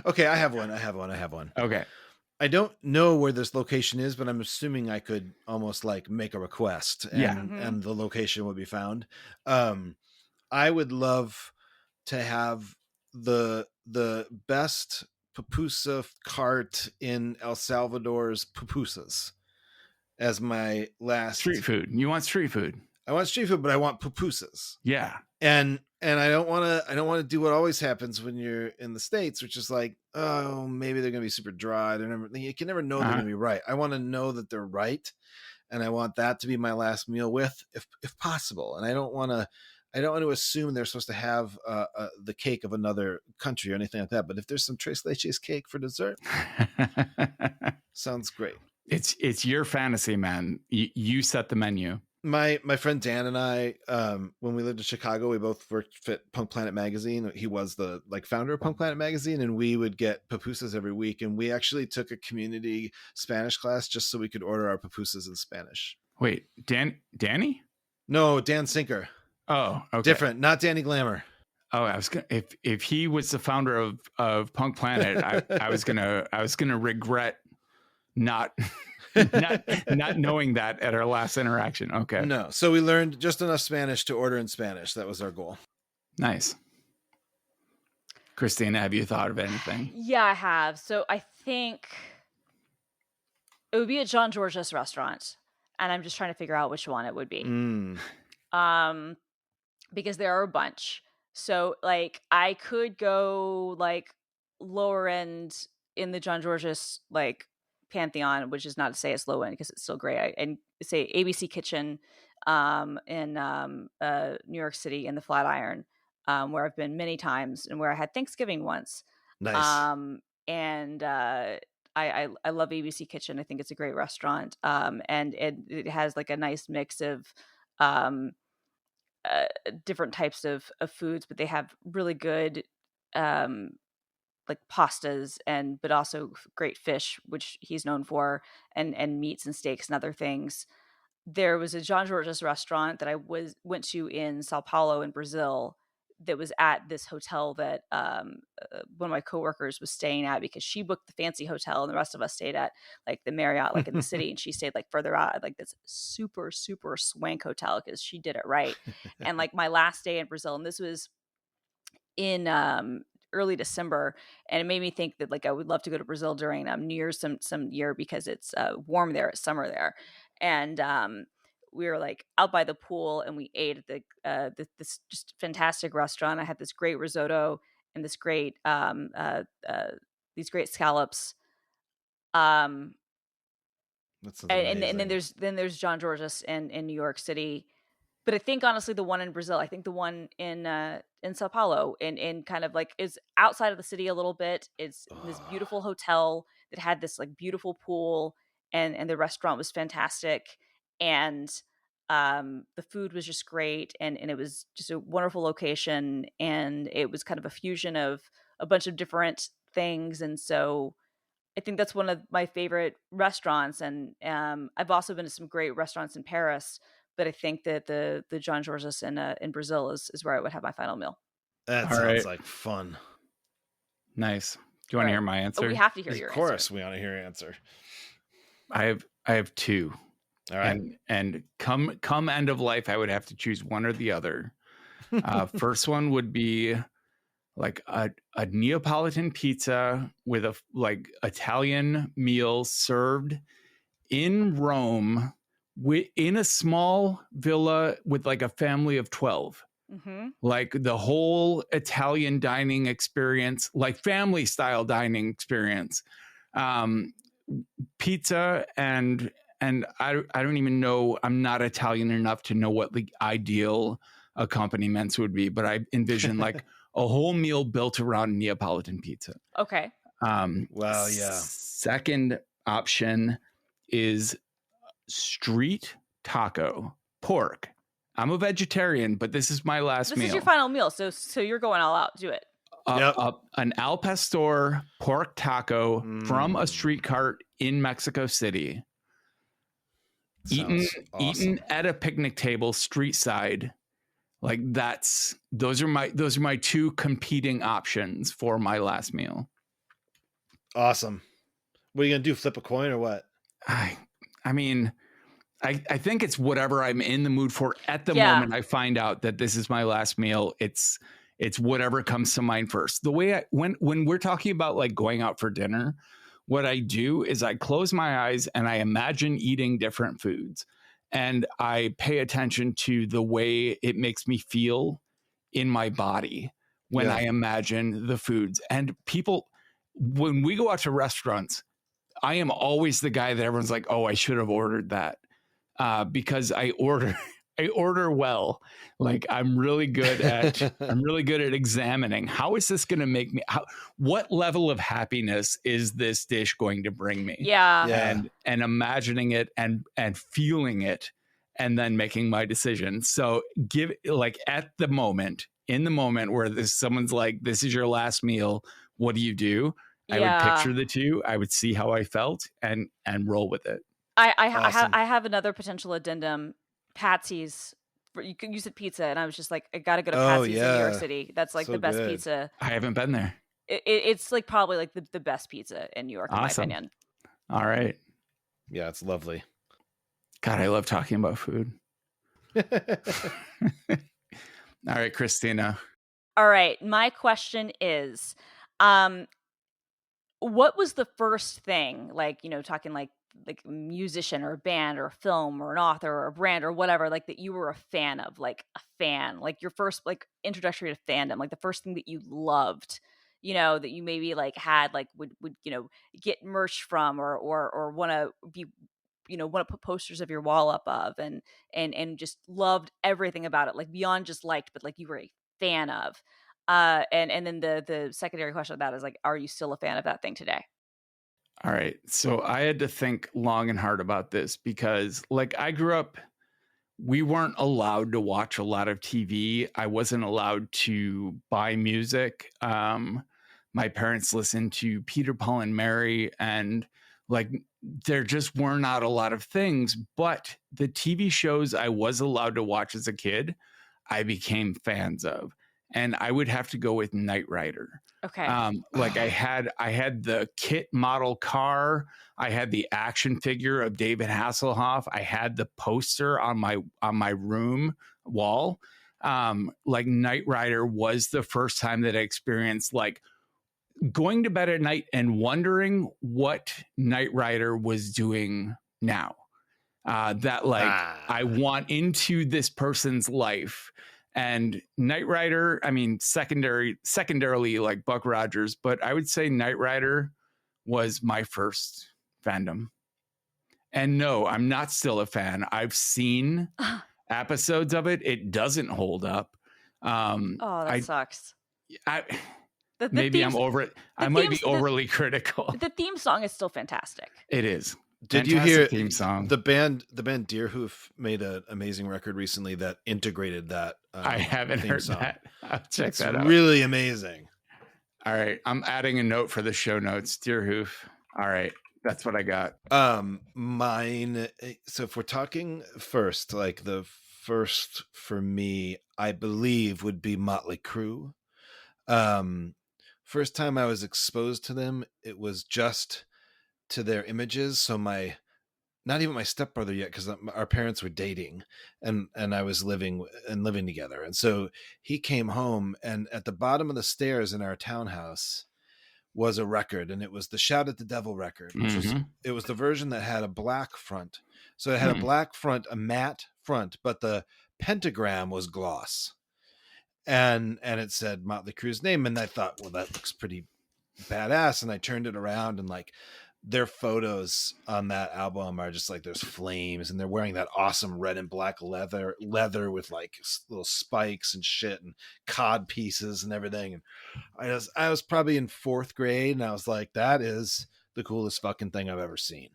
Okay, I have one. Okay. I don't know where this location is, but I'm assuming I could almost like make a request and the location would be found. I would love to have the best pupusa cart in El Salvador's pupusas as my last street food. You want street food? I want street food, but I want pupusas. Yeah. And I don't want to do what always happens when you're in the States, which is like, oh, maybe they're going to be super dry. You can never know they're going to be right. I want to know that they're right. And I want that to be my last meal with, if possible. And I don't want to assume they're supposed to have the cake of another country or anything like that. But if there's some tres leches cake for dessert, sounds great. It's your fantasy, man. You set the menu. My friend Dan and I, when we lived in Chicago, we both worked at Punk Planet magazine. He was the founder of Punk Planet magazine, and we would get pupusas every week. And we actually took a community Spanish class just so we could order our pupusas in Spanish. Wait, Danny? No, Dan Sinker. Oh, okay. Different, not Danny Glamour. Oh, I was gonna, if he was the founder of Punk Planet, I was gonna regret not knowing that at our last interaction. Okay. No. So we learned just enough Spanish to order in Spanish. That was our goal. Nice. Christina, have you thought of anything? Yeah, I have. So I think it would be a John George's restaurant, and I'm just trying to figure out which one it would be. Because there are a bunch. So like I could go like lower end in the John George's like pantheon, which is not to say it's low end because it's still great. And say ABC Kitchen in New York City in the Flatiron, where I've been many times and where I had Thanksgiving once. Nice. and I love ABC Kitchen. I think it's a great restaurant, and it has like a nice mix of um, different types of foods, but they have really good um, like pastas and but also great fish, which he's known for, and meats and steaks and other things. There was a John George's restaurant that I went to in Sao Paulo in Brazil that was at this hotel that one of my coworkers was staying at because she booked the fancy hotel and the rest of us stayed at like the Marriott, like in the city, and she stayed like further out at like this super super swank hotel because she did it right. And like my last day in Brazil, and this was in early December, and it made me think that like I would love to go to Brazil during New Year's some year because it's warm there, it's summer there, and we were like out by the pool and we ate at this just fantastic restaurant. I had this great risotto and this great these great scallops. Um, That sounds and then amazing. there's John George's in New York City. But I think honestly the one in Brazil, I think the one in Sao Paulo in kind of like is outside of the city a little bit. It's this Oh, beautiful hotel that had this like beautiful pool, and the restaurant was fantastic, and the food was just great, and it was just a wonderful location, and it was kind of a fusion of a bunch of different things. And so I think that's one of my favorite restaurants, and I've also been to some great restaurants in Paris, but I think that the John George's in Brazil is where I would have my final meal. that All sounds right. like fun. Nice. Do you All want to right. hear my Oh, we answer? have to hear Of your course, answer. we want to hear your answer. I have two. All right. And come end of life, I would have to choose one or the other. First one would be like a Neapolitan pizza with a like Italian meal served in Rome in a small villa with like a family of 12. Mm-hmm. Like the whole Italian dining experience, like family style dining experience. Um, Pizza and I don't even know, I'm not Italian enough to know what the ideal accompaniments would be, but I envision like a whole meal built around Neapolitan pizza. Okay. Wow, yeah. Second option is street taco, pork. I'm a vegetarian, but this is my last This meal. is your final meal, so you're going all out. Do it. Yep. An al pastor pork taco from a Mm. street cart in Mexico City, eaten Sounds awesome. at a picnic table, street side. Like those are my two competing options for my last meal. Awesome. What are you gonna do? Flip a coin or what? I mean, I think it's whatever I'm in the mood for at the Yeah. moment. I find out that this is my last meal. It's whatever comes to mind first. The way when we're talking about like going out for dinner, what I do is I close my eyes and I imagine eating different foods, and I pay attention to the way it makes me feel in my body when Yeah. I imagine the foods. And people, when we go out to restaurants, I am always the guy that everyone's like, "Oh, I should have ordered that," because I order well. Like I'm really good at examining how is this going to make me. What level of happiness is this dish going to bring me? Yeah. Yeah. And imagining it and feeling it, and then making my decision. So like in the moment where someone's like, "This is your last meal. What do you do?" I would Yeah. picture the two. I would see how I felt and roll with it. Awesome. I have another potential addendum. Patsy's. You said pizza, and I was just like, I gotta go to Oh, Patsy's in New York yeah. City. That's like So the best good. pizza. I haven't been there. It's like probably like the best pizza in New York, in Awesome. my opinion. All right. Yeah, it's lovely. God, I love talking about food. All right, Christina. All right, my question is, what was the first thing, like, talking like musician or a band or a film or an author or a brand or whatever, like that you were a fan of, like a fan, like your first like introductory to fandom, like the first thing that you loved, that you maybe like had like would get merch from or want to be want to put posters of your wall up of and just loved everything about it, like beyond just liked, but like you were a fan of. And then the secondary question of that is like, are you still a fan of that thing today? All right. So I had to think long and hard about this because, like, I grew up, we weren't allowed to watch a lot of TV. I wasn't allowed to buy music. My parents listened to Peter, Paul, and Mary, and like, there just were not a lot of things. But the TV shows I was allowed to watch as a kid, I became fans of. And I would have to go with Knight Rider. Okay. Like I had the kit model car, I had the action figure of David Hasselhoff, I had the poster on my room wall. Like Knight Rider was the first time that I experienced like going to bed at night and wondering what Knight Rider was doing now. That like I want into this person's life. And Knight Rider, I mean, secondarily like Buck Rogers, but I would say Knight Rider was my first fandom. And no, I'm not still a fan. I've seen episodes of it. It doesn't hold up. That sucks. Maybe I'm over it. I might be overly critical. The theme song is still fantastic. It is. Did you hear theme song? The band Deerhoof made an amazing record recently that integrated that. I haven't heard song. That. I'll check that out. It's really amazing. All right, I'm adding a note for the show notes. Deerhoof. All right, that's what I got. Mine. So if we're talking first, like the first for me, I believe would be Motley Crue. First time I was exposed to them, it was just to their images. So not even my stepbrother yet, because our parents were dating and I was living together. And so he came home, and at the bottom of the stairs in our townhouse was a record, and it was the Shout at the Devil record, which was the version that had a black front. So it had a black front, a matte front, but the pentagram was gloss. And it said Motley Crue's name. And I thought, well, that looks pretty badass. And I turned it around, and like their photos on that album are just like, there's flames, and they're wearing that awesome red and black leather with like little spikes and shit and cod pieces and everything. And I was probably in 4th grade, and I was like, that is the coolest fucking thing I've ever seen.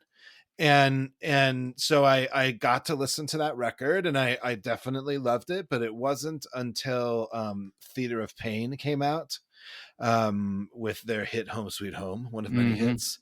And so I got to listen to that record, and I definitely loved it, but it wasn't until Theater of Pain came out with their hit Home Sweet Home, one of many hits,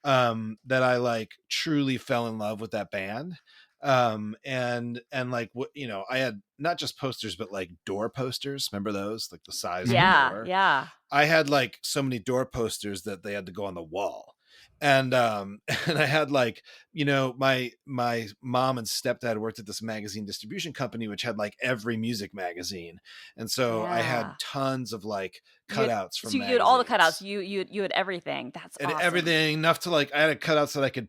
that I like truly fell in love with that band. And like, what, you know, I had not just posters, but like door posters. Remember those, like the size of the door? Yeah. I had like so many door posters that they had to go on the wall. And I had like, you know, my mom and stepdad worked at this magazine distribution company, which had like every music magazine. And so I had tons of like cutouts from magazines. You had all the cutouts. You had everything. That's awesome. Everything, enough to like, I had cutouts that I could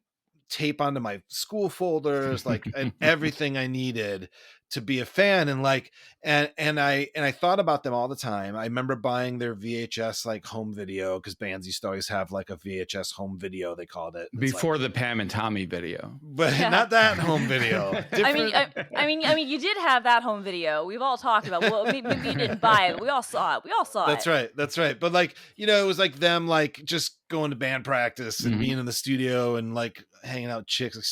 tape onto my school folders, like and everything I needed to be a fan. And like, and I thought about them all the time. I remember buying their VHS like home video, because bands used to always have like a VHS home video, they called it. Before the Pam and Tommy video. But not that home video. I mean, you did have that home video. We've all talked about. Well, maybe you didn't buy it. We all saw it. That's right. But like, you know, it was like them like just going to band practice and being in the studio and like hanging out with chicks. Like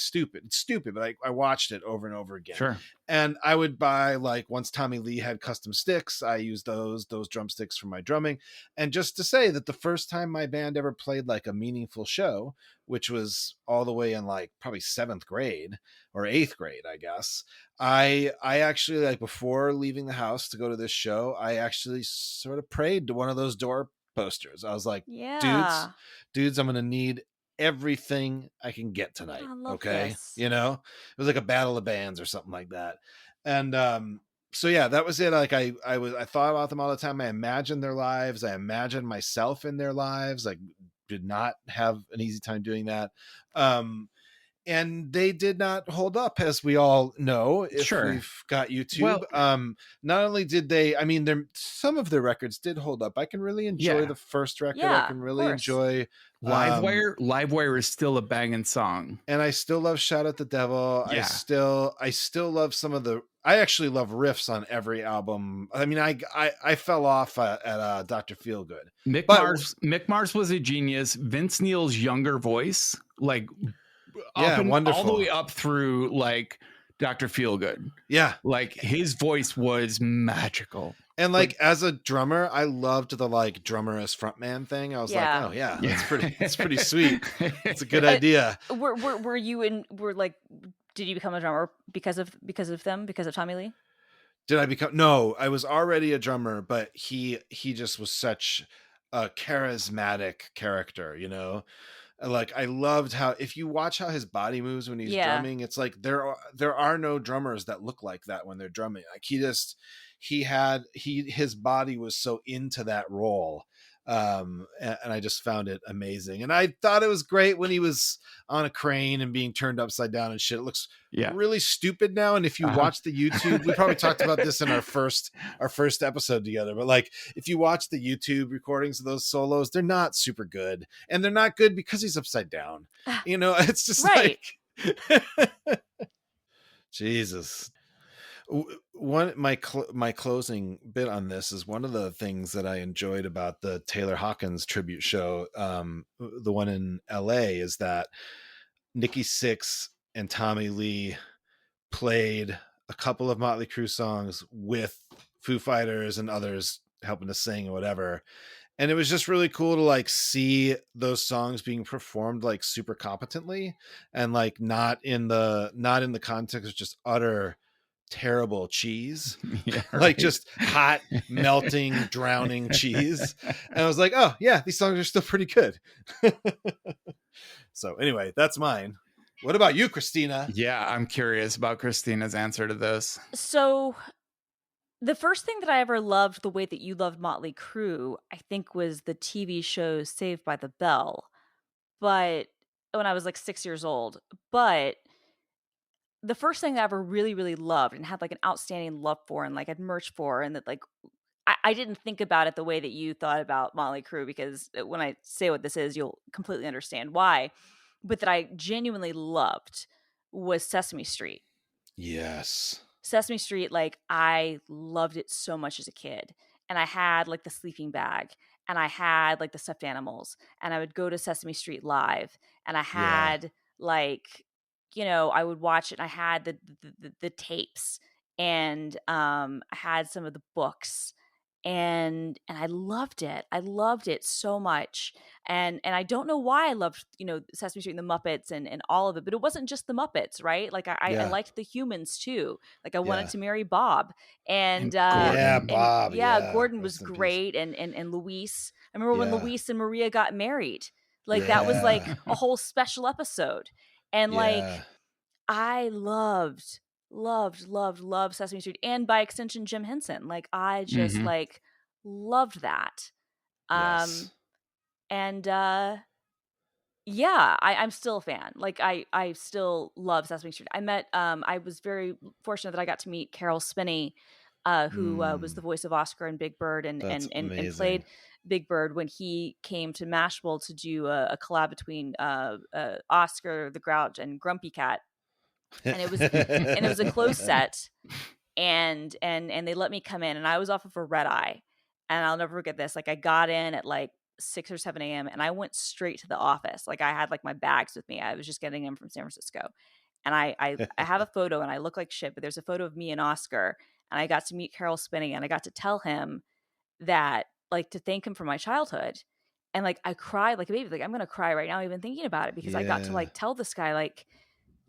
it's stupid, but I watched it over and over again. Sure. And I would buy, like, once Tommy Lee had custom sticks, I used those drumsticks for my drumming. And just to say that the first time my band ever played like a meaningful show, which was all the way in like probably 7th grade or 8th grade, I guess, I actually, like, before leaving the house to go to this show, I actually sort of prayed to one of those door posters. I was like, dudes, I'm going to need everything I can get tonight. Okay. This. You know, it was like a battle of bands or something like that. And so yeah, that was it. Like I thought about them all the time. I imagined their lives. I imagined myself in their lives. Like, did not have an easy time doing that. And they did not hold up, as we all know, if we've got YouTube. Well, not only did they, I mean, some of their records did hold up. I can really enjoy the first record. I can really enjoy Livewire. Livewire is still a banging song. And I still love Shout at the Devil. Yeah. I still love some of the I actually love riffs on every album. I mean, I fell off at Dr. Feelgood. Mick Mars was a genius. Vince Neil's younger voice, like Yeah, all wonderful. the way up through like Dr. Feelgood. Yeah. Like his voice was magical. And like as a drummer, I loved the like drummer as frontman thing. I was like, oh yeah, that's pretty sweet. It's a good idea. Were you did you become a drummer because of them, because of Tommy Lee? Did I become? No, I was already a drummer, but he just was such a charismatic character, you know? Like I loved how, if you watch how his body moves when he's drumming, it's like there are no drummers that look like that when they're drumming. Like his body was so into that role. And I just found it amazing. And I thought it was great when he was on a crane and being turned upside down and shit. It looks really stupid now. And if you watch the YouTube, we probably talked about this in our first episode together, but like if you watch the YouTube recordings of those solos, they're not super good, and they're not good because he's upside down. You know, it's just like Jesus. My closing bit on this is one of the things that I enjoyed about the Taylor Hawkins tribute show, the one in LA, is that Nikki Sixx and Tommy Lee played a couple of Motley Crue songs with Foo Fighters and others helping to sing or whatever. And it was just really cool to like see those songs being performed like super competently and like not in the context of just utter terrible cheese, like just hot melting drowning cheese. And I was like, oh yeah, these songs are still pretty good. So anyway, that's mine. What about you, Christina? Yeah, I'm curious about Christina's answer to this. So the first thing that I ever loved the way that you loved Motley Crue, I think, was the TV show Saved by the Bell. But when I was like 6 years old. But the first thing that I ever really, really loved and had like an outstanding love for and like had merch for, and that like I didn't think about it the way that you thought about Motley Crue, because when I say what this is, you'll completely understand why. But that I genuinely loved was Sesame Street. Yes. Sesame Street, like I loved it so much as a kid. And I had like the sleeping bag, and I had like the stuffed animals, and I would go to Sesame Street Live, and I had like, you know, I would watch it. And I had the tapes, and I had some of the books, and I loved it. I loved it so much. And I don't know why I loved, you know, Sesame Street and the Muppets and all of it, but it wasn't just the Muppets, right? Like I liked the humans too. Like I wanted to marry Bob, and Bob. Gordon was great, and Luis. I remember when Luis and Maria got married. Like that was like a whole special episode. And like I loved Sesame Street, and by extension Jim Henson. Like I just like loved that. And I'm still a fan. Like I still love Sesame Street. I was very fortunate that I got to meet Carol Spinney, who was the voice of Oscar and Big Bird, and played Big Bird when he came to Mashable to do a collab between Oscar the Grouch and Grumpy Cat. And it was a closed set, and they let me come in, and I was off of a red eye, and I'll never forget this. Like I got in at like 6 or 7 a.m. and I went straight to the office. Like I had like my bags with me. I was just getting in from San Francisco, and I have a photo, and I look like shit, but there's a photo of me and Oscar, and I got to meet Carol Spinney, and I got to tell him that, like, to thank him for my childhood. And like I cried like a baby. Like I'm gonna cry right now even thinking about it, because I got to like tell this guy, like,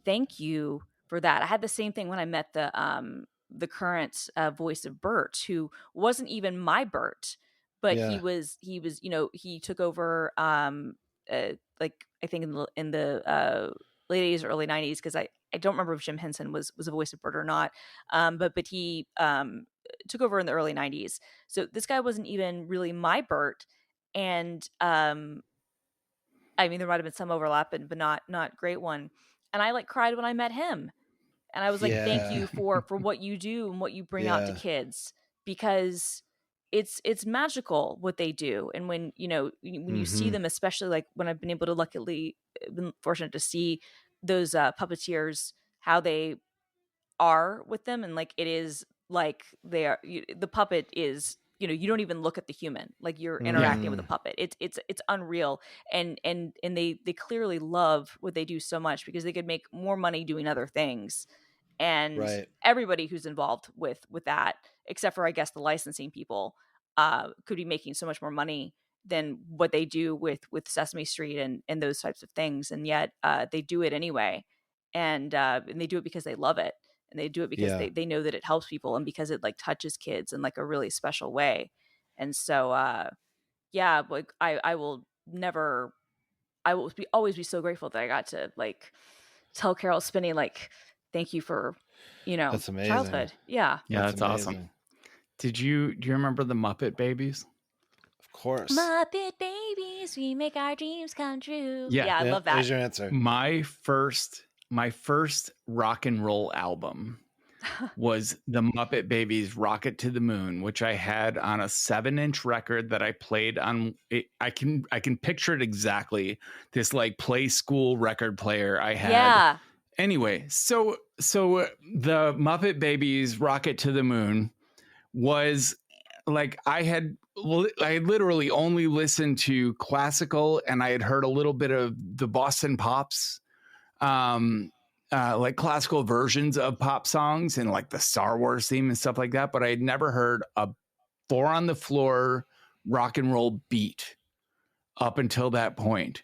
thank you for that. I had the same thing when I met the current voice of Bert, who wasn't even my Bert, but he was, you know, he took over like I think in the late 80s or early 90s, because I don't remember if Jim Henson was a voice of Bert or not, but he took over in the early 90s. So this guy wasn't even really my Bert, and I mean, there might have been some overlap, but not great one. And I like cried when I met him. And I was like, thank you for what you do and what you bring out to kids, because it's magical what they do. And when, you know, when you see them, especially like when I've been able to been fortunate to see those puppeteers, how they are with them, and like it is like they are. The puppet is, you don't even look at the human, like you're interacting with a puppet. It's unreal, and they clearly love what they do so much because they could make more money doing other things, and Right. everybody who's involved with that, except for I guess the licensing people, could be making so much more money than what they do with Sesame Street and those types of things, and yet they do it anyway, and they do it because they love it, and they do it because Yeah. they know that it helps people, and because it like touches kids in like a really special way. And so yeah, like I will never, I will always be so grateful that I got to like tell Carol Spinney like thank you for That's amazing. childhood. Yeah. Yeah, that's awesome. amazing. Do you remember the Muppet Babies? Of course. Muppet babies, we make our dreams come true. Yeah. I love that. There's your answer. My first rock and roll album was the Muppet Babies Rocket to the Moon, which I had on a 7-inch record that I played on. I can picture it exactly. This like play school record player I had. Yeah. Anyway, so the Muppet Babies Rocket to the Moon was like I literally only listened to classical, and I had heard a little bit of the Boston Pops, like classical versions of pop songs and like the Star Wars theme and stuff like that. But I had never heard a 4 on the floor rock and roll beat up until that point.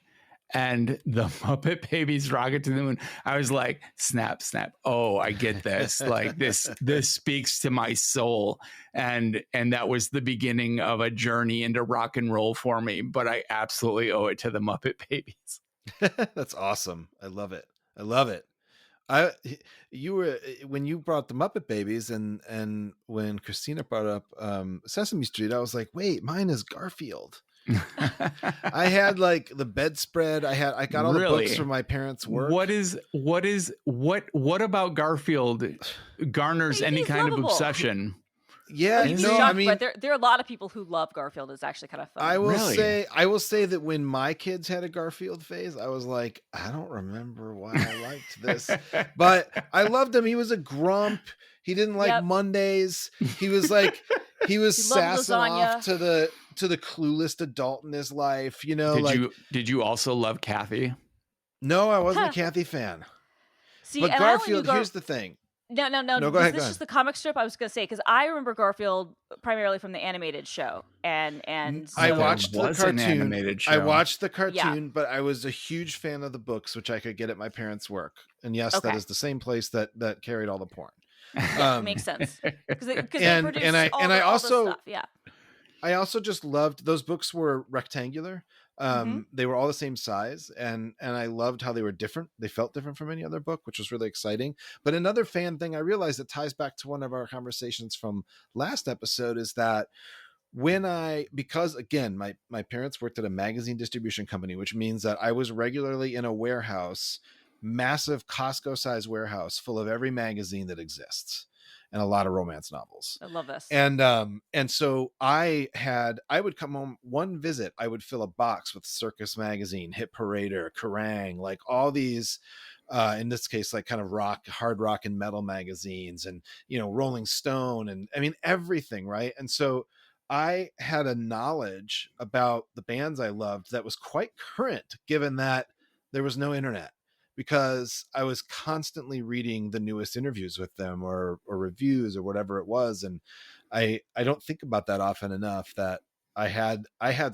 And the Muppet Babies Rocket to the Moon, I was like, snap, snap. Oh, I get this. Like this speaks to my soul. And that was the beginning of a journey into rock and roll for me. But I absolutely owe it to the Muppet Babies. That's awesome. I love it. You were, when you brought the Muppet Babies and when Christina brought up Sesame Street, I was like, wait, mine is Garfield. I had like the bedspread. I got all the books from my parents' work. What about Garfield garners any kind lovable. of obsession? Yeah, I mean, but there are a lot of people who love Garfield. It's actually kind of fun. I will say that when my kids had a Garfield phase, I was like, I don't remember why I liked this, but I loved him. He was a grump. He didn't like Mondays. He was like, he was sassing off to the clueless adult in his life. Did you also love Kathy? No, I wasn't a Kathy fan. See, but Garfield, here's the thing. No. Go ahead. This is just the comic strip. I was going to say, because I remember Garfield primarily from the animated show, and so I watched the cartoon. Animated show. I watched the cartoon, but I was a huge fan of the books, which I could get at my parents' work. And yes, that is the same place that carried all the porn. Makes sense because they produced I also just loved those books. Were rectangular. They were all the same size, and I loved how they were different. They felt different from any other book, which was really exciting. But another fan thing I realized that ties back to one of our conversations from last episode is that because again, my parents worked at a magazine distribution company, which means that I was regularly in a warehouse, massive Costco size warehouse full of every magazine that exists. And a lot of romance novels. I love this. And so I would come home one visit, I would fill a box with Circus Magazine, Hit Parader, Kerrang, like all these, in this case, like kind of hard rock and metal magazines, and, Rolling Stone, and I mean, everything. Right. And so I had a knowledge about the bands I loved that was quite current, given that there was no internet. Because I was constantly reading the newest interviews with them or reviews or whatever it was. And I don't think about that often enough, that I had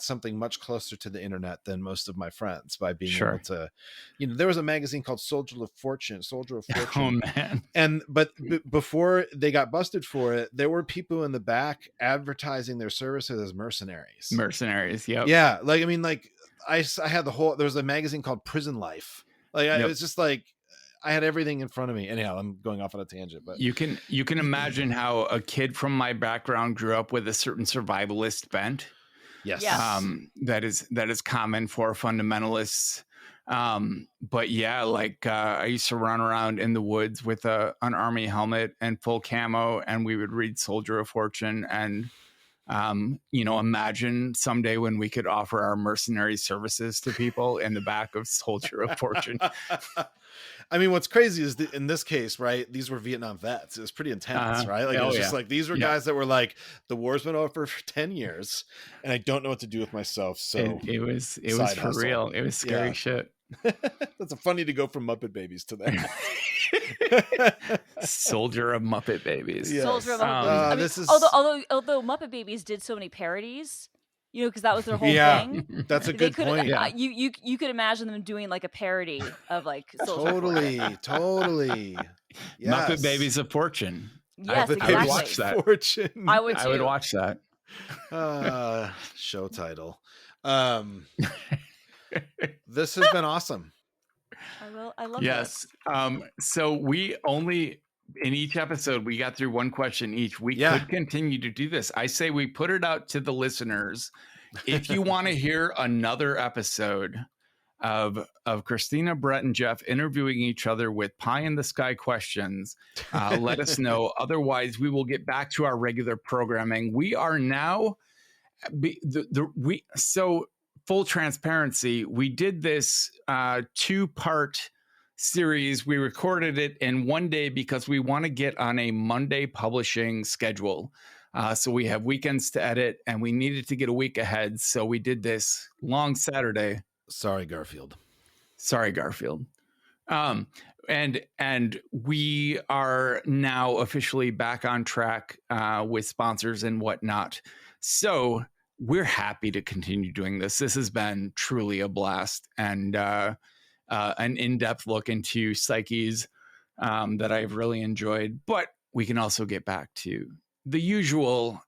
something much closer to the internet than most of my friends by being able to, there was a magazine called Soldier of Fortune. Oh man. But before they got busted for it, there were people in the back advertising their services as mercenaries. Yep. Yeah. Like, I mean, like I had there was a magazine called Prison Life. Like, it was just like I had everything in front of me. Anyhow, I'm going off on a tangent, but you can imagine how a kid from my background grew up with a certain survivalist bent. Yes. That is common for fundamentalists. But yeah, like I used to run around in the woods with an army helmet and full camo, and we would read Soldier of Fortune, and Imagine someday when we could offer our mercenary services to people in the back of Soldier of Fortune. I mean, what's crazy is that in this case, right, these were Vietnam vets. It was pretty intense, right? Like, it was just like, these were guys that were like, the war's been over for 10 years and I don't know what to do with myself. So it was for hustle. Real. It was scary shit. That's funny to go from Muppet Babies to that. Soldier of Muppet Babies. Yes. Soldier of Muppet Babies. This is although Muppet Babies did so many parodies, because that was their whole thing. That's a good point. You could imagine them doing like a parody of like Soldier totally. Yes. Muppet Babies of Fortune. Yes, I would watch that. Fortune. I would too. I would watch that. Show title. This has been awesome. I love this. So we only, in each episode, we got through one question each. We could continue to do this. I say we put it out to the listeners. If you want to hear another episode of Christina, Brett, and Jeff interviewing each other with pie in the sky questions, let us know. Otherwise, we will get back to our regular programming. We are now so full transparency. We did this 2-part series. We recorded it in one day because we want to get on a Monday publishing schedule. So we have weekends to edit and we needed to get a week ahead. So we did this long Saturday. Sorry, Garfield. And we are now officially back on track with sponsors and whatnot. So we're happy to continue doing this. This has been truly a blast and an in-depth look into psyches that I've really enjoyed. But we can also get back to the usual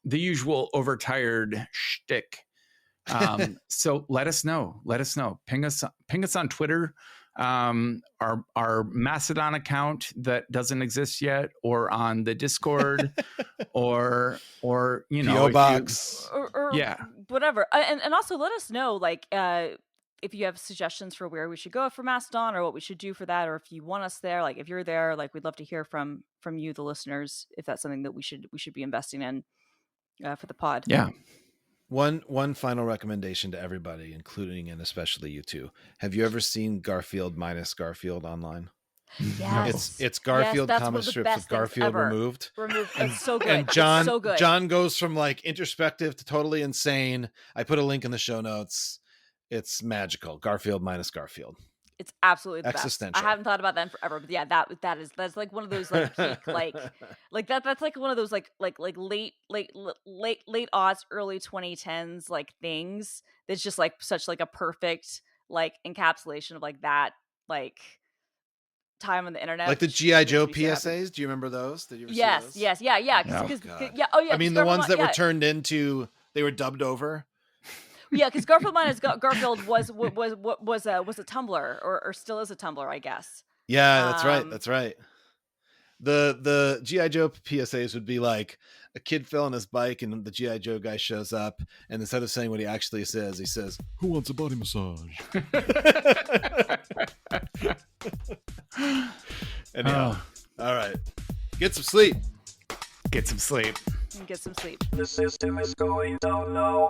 overtired shtick. So let us know. Ping us on Twitter, our Mastodon account that doesn't exist yet, or on the Discord, or PO box, or whatever. And also let us know, like, if you have suggestions for where we should go for Mastodon or what we should do for that, or if you want us there, like if you're there, like we'd love to hear from you, the listeners, if that's something that we should be investing in for the pod. Yeah. One final recommendation to everybody, including and especially you two. Have you ever seen Garfield minus Garfield online? Yes. It's Garfield comic strips with Garfield removed. It's so good. And John, it's so good. John goes from like introspective to totally insane. I put a link in the show notes. It's magical. Garfield minus Garfield. It's absolutely the existential. Best. I haven't thought about that in forever, but yeah, that's like one of those like peak, like that's like one of those like late aughts, early 2010s like things. That's just like such like a perfect like encapsulation of like that like time on the internet. Like the G.I. Joe PSAs. Do you remember those? Did you ever see those? Yes. Yeah. I mean, the ones that were turned into, they were dubbed over. Yeah, because Garfield was a Tumblr or still is a Tumblr, I guess. Yeah, that's right. The G.I. Joe PSAs would be like a kid fell on his bike and the G.I. Joe guy shows up and instead of saying what he actually says, he says, "Who wants a body massage?" Anyhow, all right. Get some sleep. Get some sleep. The system is The system is going down now.